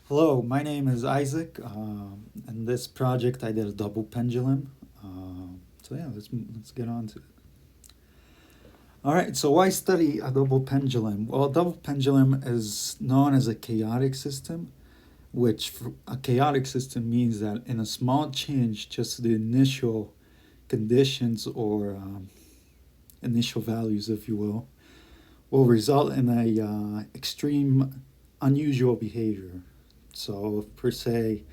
Hello, my name is Isaac. In this project, I did a double pendulum. So yeah, let's get on to it. All right. So why study a double pendulum? Well, a double pendulum is known as a chaotic system, which a chaotic system means that in a small change, just the initial conditions or initial values, if you will result in a extreme, unusual behavior. So per se,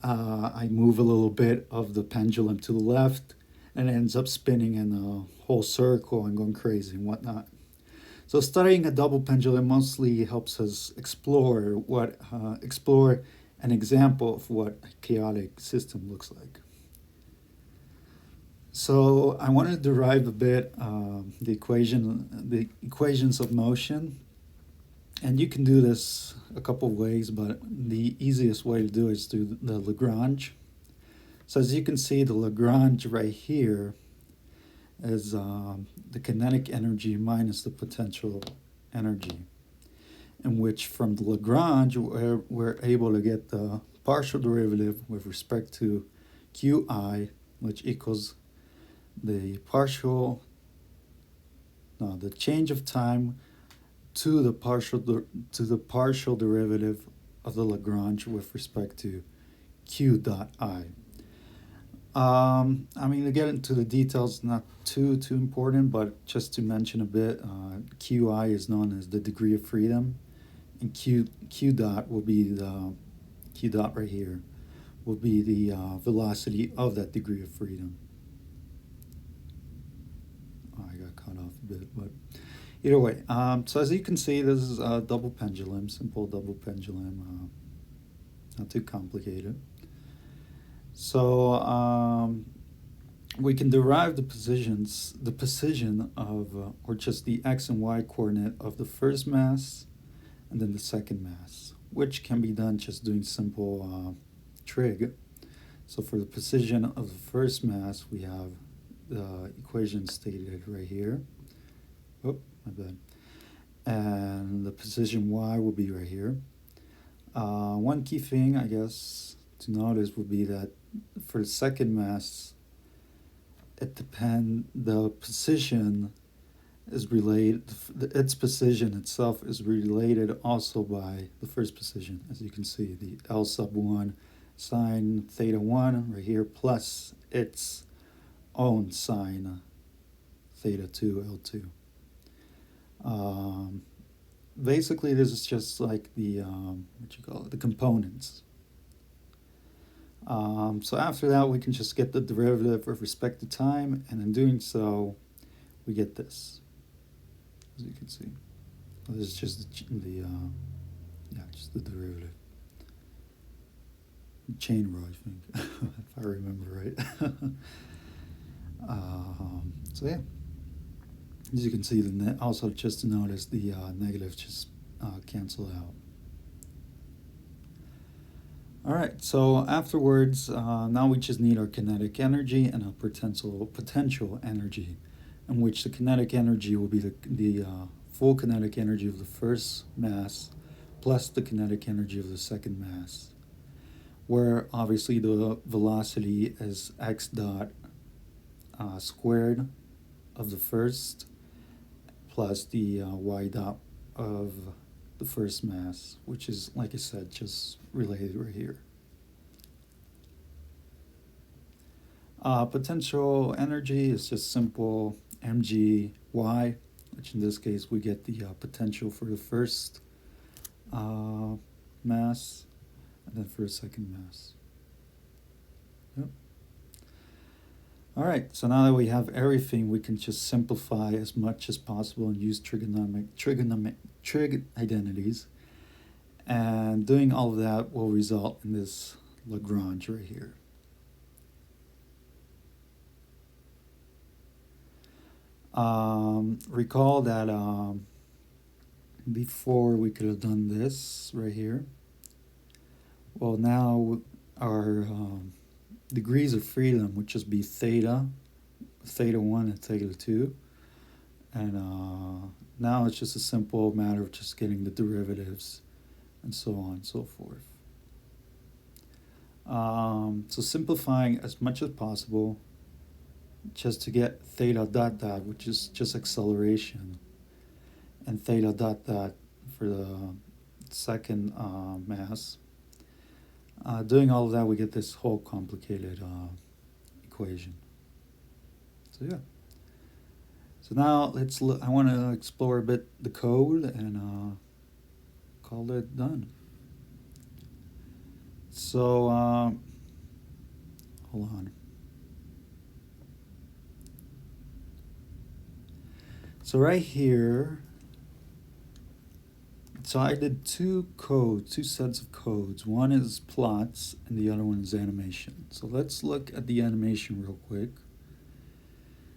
I move a little bit of the pendulum to the left and it ends up spinning in a whole circle and going crazy and whatnot. So studying a double pendulum mostly helps us explore an example of what a chaotic system looks like. So I want to derive a bit the equations of motion, and you can do this a couple of ways, but the easiest way to do it is through the Lagrange. So as you can see, the Lagrange right here is the kinetic energy minus the potential energy, in which from the Lagrange we're able to get the partial derivative with respect to qi, which equals the partial, no, the change of time to the partial derivative of the Lagrange with respect to q dot I. I mean, to get into the details, not too important, but just to mention a bit, QI is known as the degree of freedom, and Q dot will be the Q dot right here will be the velocity of that degree of freedom. Oh, I got cut off a bit, but either way. So as you can see, this is a double pendulum, simple double pendulum, not too complicated. So we can derive the position of, or just the x and y coordinate of the first mass and then the second mass, which can be done just doing simple trig. So for the position of the first mass, we have the equation stated right here. Oh, my bad. And the position y will be right here. One key thing, I guess, to notice would be that for the second mass, the position is related, its position itself is related also by the first position. As you can see, the L sub 1 sine theta 1 right here plus its own sine theta 2 L2. Basically, this is just like the, the components. So after that, we can just get the derivative with respect to time, and in doing so, we get this, as you can see. This is just just the derivative. Chain rule, I think, if I remember right. So yeah, as you can see, the net also just to notice the negatives just cancel out. All right, so afterwards, now we just need our kinetic energy and our potential energy, in which the kinetic energy will be the full kinetic energy of the first mass plus the kinetic energy of the second mass, where obviously the velocity is x dot squared of the first plus the y dot of the first mass, which is, like I said, just related right here. Potential energy is just simple mgy, which in this case we get the potential for the first mass and then for the second mass. Yep. All right, so now that we have everything, we can just simplify as much as possible and use trig identities. And doing all of that will result in this Lagrange right here. Recall that before we could have done this right here. Well, now our degrees of freedom would just be theta 1 and theta 2. And now it's just a simple matter of just getting the derivatives and so on and so forth. So simplifying as much as possible just to get theta dot dot, which is just acceleration, and theta dot dot for the second mass. Doing all of that, we get this whole complicated equation. So yeah. So now let's look. I want to explore a bit the code and call it done. So hold on. So right here, so I did two sets of codes. One is plots and the other one is animation. So let's look at the animation real quick.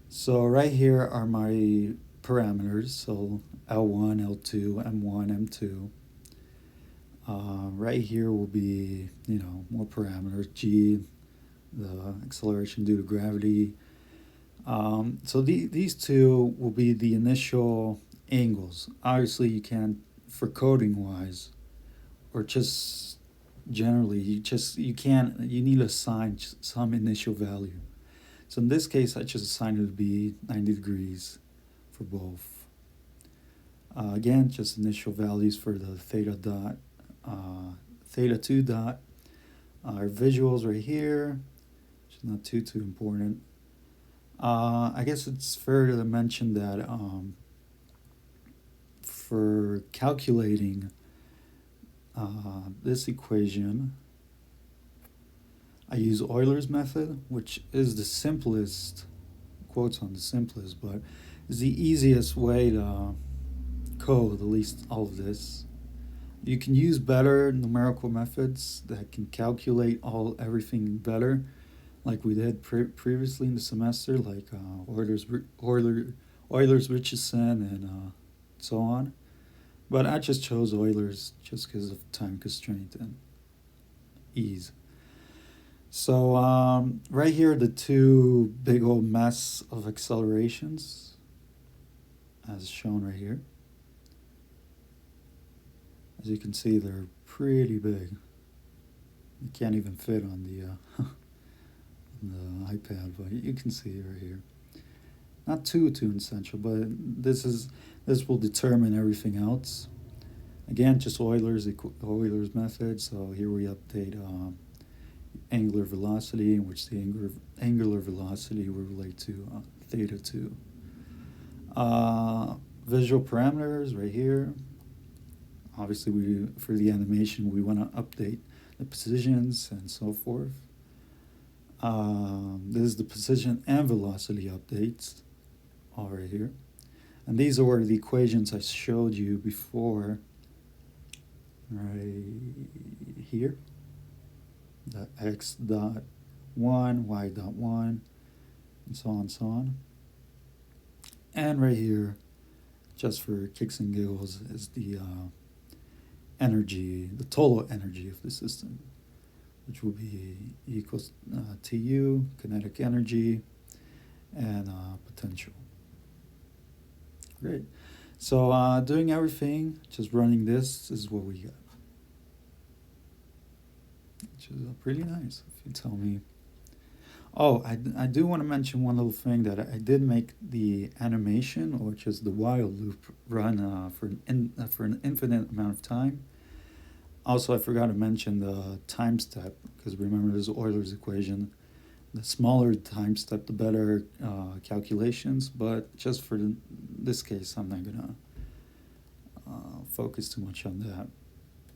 So right here are my parameters. So L1, L2, M1, M2. Right here will be, more parameters. G, the acceleration due to gravity. So these two will be the initial angles. Obviously, you can't, for coding wise, or just generally, you need to assign some initial value. So in this case, I just assigned it to be 90 degrees for both. Again, just initial values for the theta dot, theta 2 dot. Our visuals right here, which is not too important. I guess it's fair to mention that for calculating this equation, I use Euler's method, which is the simplest, quotes on the simplest, but is the easiest way to code at least all of this. You can use better numerical methods that can calculate everything better, like we did previously in the semester, like Euler's Richardson and so on. But I just chose Euler's just because of time constraint and ease. So right here, the two big old mess of accelerations, as shown right here. As you can see, they're pretty big. You can't even fit on the on the iPad, but you can see it right here. Not too essential, but this will determine everything else. Again, just Euler's method. So here we update angular velocity, in which the angular velocity will relate to theta 2. Visual parameters right here. Obviously, for the animation, we want to update the positions and so forth. This is the position and velocity updates, all right here. And these are the equations I showed you before, right here. The x dot 1, y dot 1, and so on and so on. And right here, just for kicks and giggles, is the energy, the total energy of the system, which will be equals Tu, kinetic energy, and potential. Great. So doing everything, just running this is what we get, which is pretty nice, if you tell me. Oh, I do want to mention one little thing, that I did make the animation, which is the while loop, run for an infinite amount of time. Also, I forgot to mention the time step, because remember, there's Euler's equation. The smaller the time step, the better calculations, but just for this case, I'm not going to focus too much on that.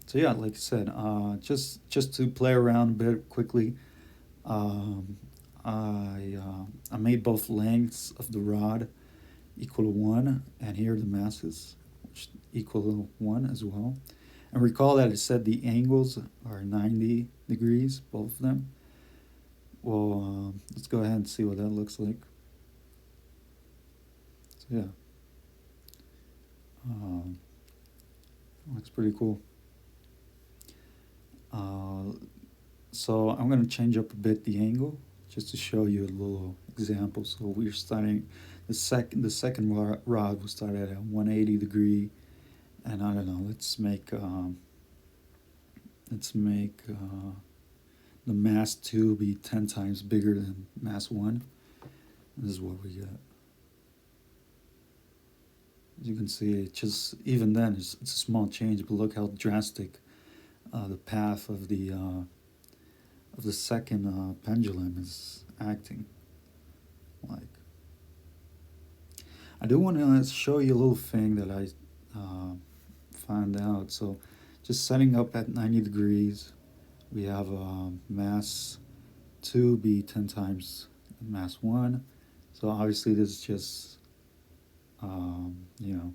So yeah, like I said, just to play around a bit quickly, I made both lengths of the rod equal to 1, and here the masses, which equal to 1 as well. And recall that I said the angles are 90 degrees, both of them. Well, let's go ahead and see what that looks like. So yeah, looks pretty cool. So I'm going to change up a bit the angle, just to show you a little example. So we're starting the second rod will start at a 180 degree, and I don't know. Let's make the mass 2 be 10 times bigger than mass 1. This is what we get. As you can see, it's just, even then, it's a small change, but look how drastic the path of the second pendulum is acting like. I do want to show you a little thing that I found out. So just setting up at 90 degrees, we have mass 2 be 10 times mass 1. So obviously this is just, you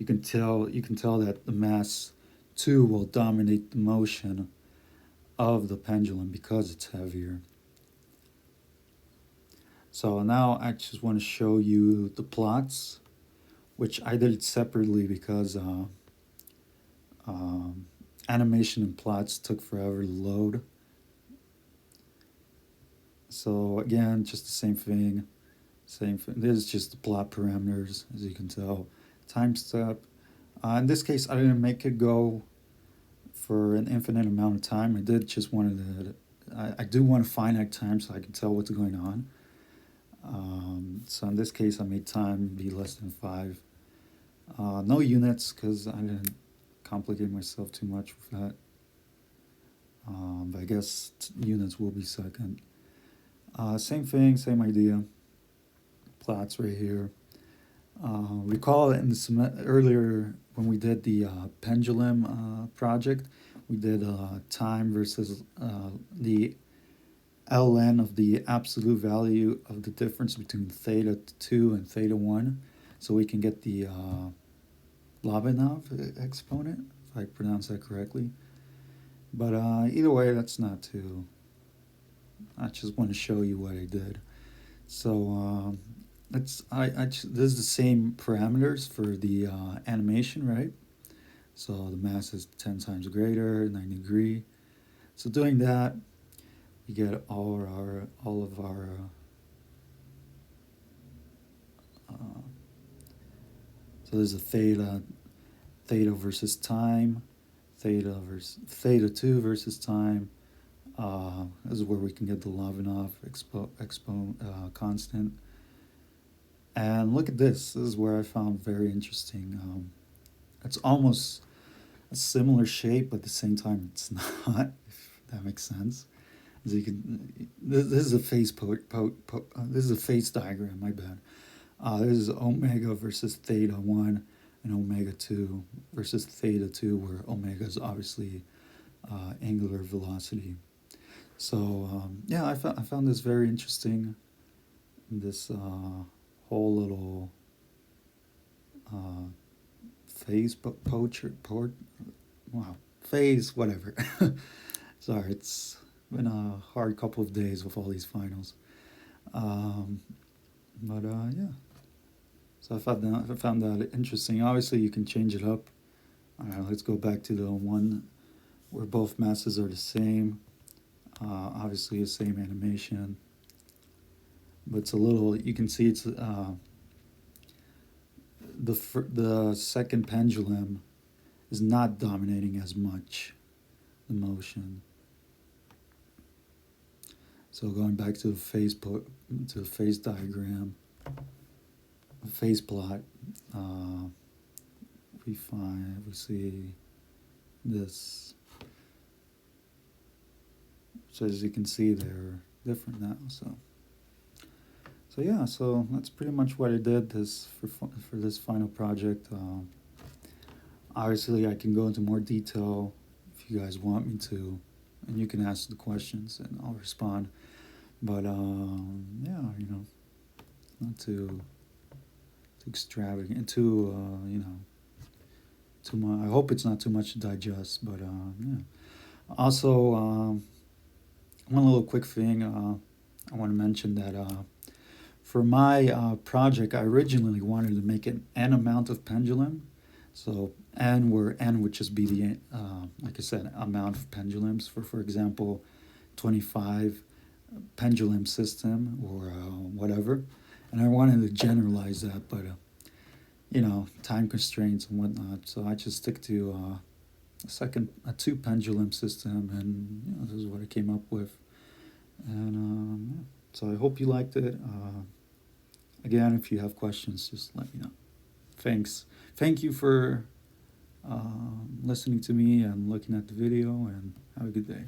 can tell that the mass 2 will dominate the motion of the pendulum because it's heavier. So now I just want to show you the plots, which I did it separately because animation and plots took forever to load. So again, just the same thing. This is just the plot parameters, as you can tell. Time step. In this case, I didn't make it go for an infinite amount of time. I did just wanted I do want a finite time so I can tell what's going on. So in this case, I made time be less than 5. No units because I didn't complicate myself too much with that. But I guess units will be second. Same thing, same idea. Plots right here. Recall in the earlier when we did the pendulum project, we did time versus the ln of the absolute value of the difference between theta 2 and theta 1, so we can get the Lyapunov exponent, if I pronounce that correctly. But either way, that's not too. I just want to show you what I did. So this is the same parameters for the animation, right? So the mass is 10 times greater, 90 degree. So doing that, we get all of our so there's a theta versus time, theta 2 versus time. This is where we can get the Lyapunov constant. And look at this. This is where I found very interesting. It's almost a similar shape, but at the same time, it's not. If that makes sense. As you can, this is a phase this is a phase diagram. My bad. This is omega versus theta 1 and omega 2 versus theta 2, where omega is obviously angular velocity. So yeah, I found this very interesting. This whole little phase phase whatever. Sorry, it's been a hard couple of days with all these finals. But yeah. So I found that interesting. Obviously, you can change it up. Let's go back to the one where both masses are the same. Obviously, the same animation. But it's a little. You can see it's the second pendulum is not dominating as much the motion. So going back to the phase diagram, phase plot, we see this. So as you can see, they're different now. So yeah, so that's pretty much what I did for this final project. Obviously, I can go into more detail if you guys want me to, and you can ask the questions and I'll respond. But yeah, not too extravagant, too much. I hope it's not too much to digest. But yeah. Also, one little quick thing I want to mention that for my project, I originally wanted to make an n amount of pendulum. So n, where n would just be the like I said, amount of pendulums for example, 25 pendulum system or whatever. And I wanted to generalize that, but time constraints and whatnot. So I just stick to a 2 pendulum system, and this is what I came up with. And yeah. So I hope you liked it. Again, if you have questions, just let me know. Thanks. Thank you for listening to me and looking at the video, and have a good day.